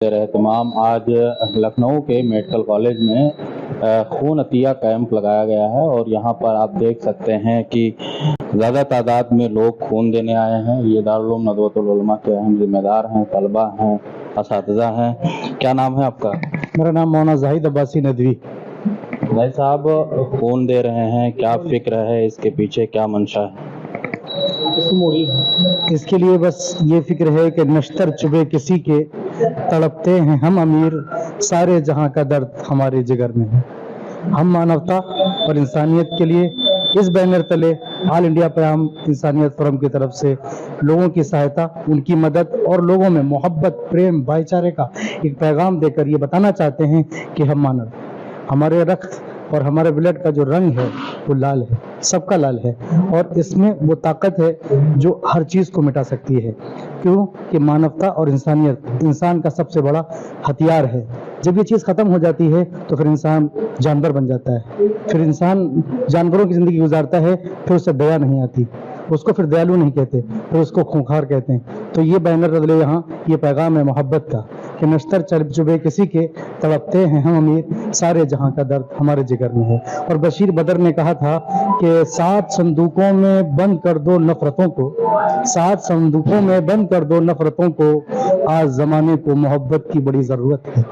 रहे तमाम आज लखनऊ के मेडिकल कॉलेज में खून अतिया कैंप लगाया गया है और यहाँ पर आप देख सकते हैं कि ज़्यादा तादाद में लोग खून देने आए हैं। ये दारुल उलूम नदवतुल उलमा के अहम जिम्मेदार हैं, तलबा हैं, असातिज़ा हैं। क्या नाम है आपका? मेरा नाम मौलाना जाहिद अब्बासी नदवी। भाई साहब खून दे रहे हैं, क्या फिक्र है, इसके पीछे क्या मंशा है? इसके लिए बस ये फिक्र है कि नश्तर चुभे किसी के, तड़पते हैं हम अमीर, सारे जहां का दर्द हमारे जिगर में है। हम मानवता और इंसानियत के लिए इस बैनर तले ऑल इंडिया पैगाम इंसानियत फोरम की तरफ से लोगों की सहायता, उनकी मदद और लोगों में मोहब्बत, प्रेम, भाईचारे का एक पैगाम देकर ये बताना चाहते हैं कि हम मानव, हमारे रक्त और हमारे ब्लड का जो रंग है वो लाल है, सबका लाल है और इसमें वो ताकत है जो हर चीज़ को मिटा सकती है। क्यों कि मानवता और इंसानियत इंसान का सबसे बड़ा हथियार है। जब ये चीज़ ख़त्म हो जाती है तो फिर इंसान जानवर बन जाता है, फिर इंसान जानवरों की ज़िंदगी गुजारता है, फिर उससे दया नहीं आती, उसको फिर दयालु नहीं कहते, फिर उसको खूंखार कहते हैं। तो ये बैनर बदले यहाँ ये पैगाम है मोहब्बत का कि नश्तर चुभे किसी के, तड़पते हैं हम अमीर, सारे जहां का दर्द हमारे जिगर में है। और बशीर बदर ने कहा था कि 7 संदूकों में बंद कर दो नफरतों को, 7 संदूकों में बंद कर दो नफरतों को, आज ज़माने को मोहब्बत की बड़ी ज़रूरत है।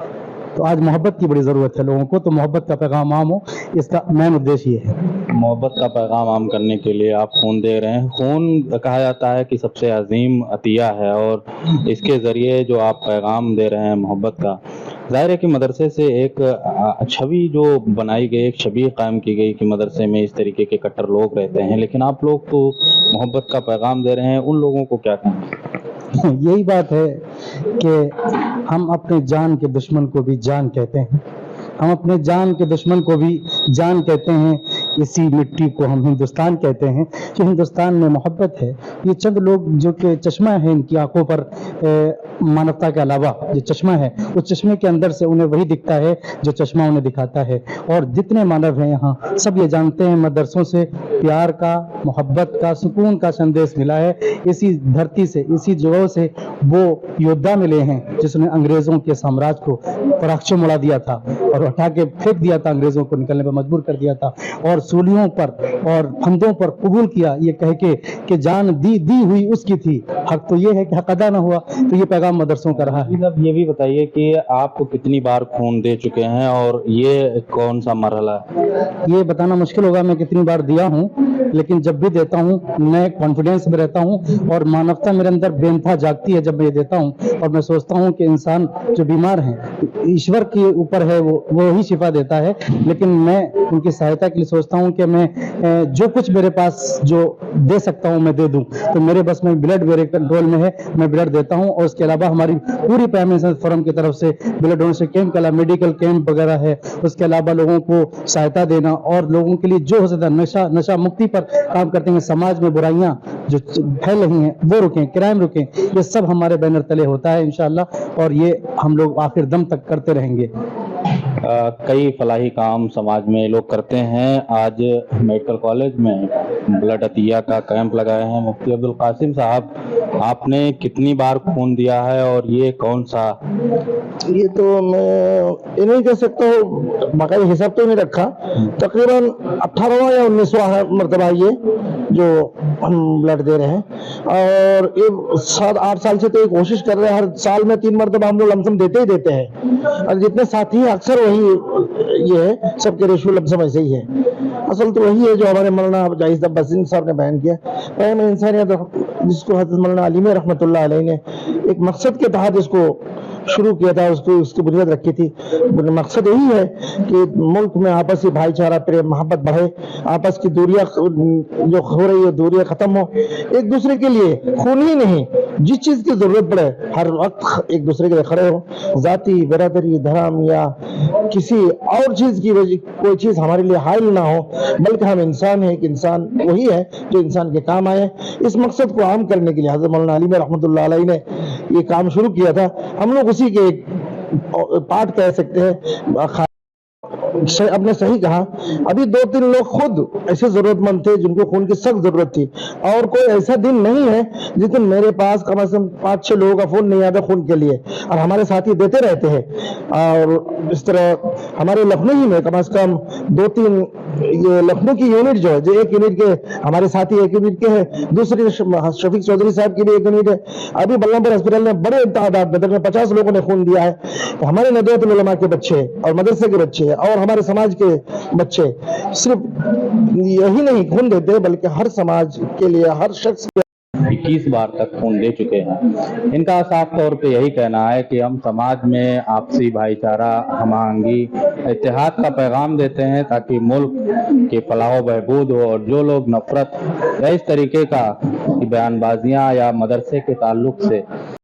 तो आज मोहब्बत की बड़ी ज़रूरत है लोगों को, तो मोहब्बत का पैगाम आम हो, इसका मेन उद्देश्य ये है। मोहब्बत का पैगाम आम करने के लिए आप खून दे रहे हैं। खून कहा जाता है कि सबसे अजीम अतिया है और इसके ज़रिए जो आप पैगाम दे रहे हैं मोहब्बत का, ज़ाहिर है कि मदरसे से एक छवि जो बनाई गई, एक छवि कायम की गई कि मदरसे में इस तरीके के कट्टर लोग रहते हैं, लेकिन आप लोग तो मोहब्बत का पैगाम दे रहे हैं, उन लोगों को क्या कहें? यही बात है कि हम अपने जान के दुश्मन को भी जान कहते हैं, हम अपने जान के दुश्मन को भी जान कहते हैं। इसी मिट्टी को हम हिंदुस्तान कहते हैं कि हिंदुस्तान में मोहब्बत है। ये चंद लोग जो कि चश्मा है इनकी आंखों पर, मानवता के अलावा जो चश्मा है, उस चश्मे के अंदर से उन्हें वही दिखता है जो चश्मा उन्हें दिखाता है। और जितने मानव हैं यहाँ सब ये जानते हैं मदरसों से प्यार का, मोहब्बत का, सुकून का संदेश मिला है। इसी धरती से, इसी जगह से वो योद्धा मिले हैं जिसने अंग्रेजों के साम्राज्य को पराक्षों उड़ा दिया था और उठा के फेंक दिया था, अंग्रेजों को निकलने पर मजबूर कर दिया था और सूलियों पर और फंदों पर कबूल किया ये कह के कि जान दी हुई उसकी थी, हक तो ये है कि हक अदा ना हुआ। तो ये पैगाम मदरसों का रहा है। ये भी बताइए कि आप कितनी बार खून दे चुके हैं और ये कौन सा मरहला है? ये बताना मुश्किल होगा मैं कितनी बार दिया हूँ, लेकिन जब भी देता हूँ मैं कॉन्फिडेंस में रहता हूँ और मानवता मेरे अंदर बेनथा जागती है जब मैं ये देता हूँ। और मैं सोचता हूँ कि इंसान जो बीमार हैं ईश्वर के ऊपर है, वो ही शिफा देता है, लेकिन मैं उनकी सहायता के लिए सोचता हूँ कि मैं जो कुछ मेरे पास जो दे सकता हूँ मैं दे दूँ। तो मेरे बस में ब्लड मेरे कंट्रोल में है, मैं ब्लड देता हूँ। और उसके अलावा हमारी पूरी पैगाम इंसानियत फोरम की तरफ से ब्लड डोनेशन कैंप के अलावा मेडिकल कैंप वगैरह है। उसके अलावा लोगों को सहायता देना और लोगों के लिए जो हो सकता है नशा मुक्ति पर काम करते हैं, समाज में बुराइयां जो फैल रही हैं वो रुकें, क्राइम रुकें, ये सब हमारे बैनर तले होता है इंशाअल्लाह और ये हम लोग आखिर दम तक करते रहेंगे। कई फलाही काम समाज में लोग करते हैं। आज मेडिकल कॉलेज में ब्लड अतिया का कैंप लगाए हैं। मुफ्ती अब्दुल कासिम साहब, आपने कितनी बार खून दिया है और ये कौन सा? ये तो मैं ये नहीं कह सकता हूँ, बाकायदा हिसाब तो नहीं रखा, तकरीबन 18वां या 19वां मरतबा ये जो हम ब्लड दे रहे हैं। और ये 7-8 साल से तो ये कोशिश कर रहे हैं, हर साल में 3 मरतबा हम लोग लमसम देते ही देते हैं और जितने साथी हैं अक्सर वही ये है, सबके रेशो लमसम ऐसे ही है। असल तो वही है जो हमारे मौलाना जाहिद अब्बासी साहब ने बयान किया, पैगाम इंसानियत, जिसको हज़रत मौलाना अली में रहमतुल्लाह अलैह ने एक मकसद के तहत इसको शुरू किया था, उसको उसकी बुनियाद रखी थी। मकसद यही है कि मुल्क में आपसी भाईचारा, प्रेम, मोहब्बत बढ़े, आपस की दूरियां जो हो रही है दूरियां खत्म हो, एक दूसरे के लिए खून ही नहीं जिस चीज की जरूरत पड़े हर वक्त एक दूसरे के लिए खड़े हो। जाति, बिरादरी, धर्म या किसी और चीज की कोई चीज हमारे लिए हाइल ना हो, बल्कि हम इंसान हैं, एक इंसान वही है जो इंसान के काम आए। इस मकसद को आम करने के लिए हज़रत मौलाना अली में रहमतुल्लाह अलैह ने ये काम शुरू किया था। हम लोग उसी के एक पार्ट कह सकते हैं। आपने सही कहा, अभी 2-3 लोग खुद ऐसे जरूरतमंद थे जिनको खून की सख्त जरूरत थी, और कोई ऐसा दिन नहीं है जिस दिन मेरे पास कम से कम 5-6 लोगों का फोन नहीं आता खून के लिए, और हमारे साथी देते रहते हैं। और इस तरह हमारे लखनऊ ही में कम से कम 2-3 ये लखनऊ की यूनिट जो है, जो एक यूनिट के हमारे साथी एक यूनिट के हैं, दूसरी शफीक चौधरी साहब की भी एक यूनिट है। अभी बल्लमपुर हॉस्पिटल में बड़े तादाद में तकरीबन 50 लोगों ने खून दिया है। तो हमारे नदवतुल उलमा के बच्चे और मदरसे के बच्चे और हमारे समाज के बच्चे सिर्फ यही नहीं खून देते, बल्कि हर समाज के लिए, हर शख्स के 21 बार तक खून दे चुके हैं। इनका साफ तौर पे यही कहना है कि हम समाज में आपसी भाईचारा, हमांगी, इत्तेहाद का पैगाम देते हैं ताकि मुल्क की फलाह बहबूद हो, और जो लोग नफरत या इस तरीके का बयानबाजियां या मदरसे के ताल्लुक से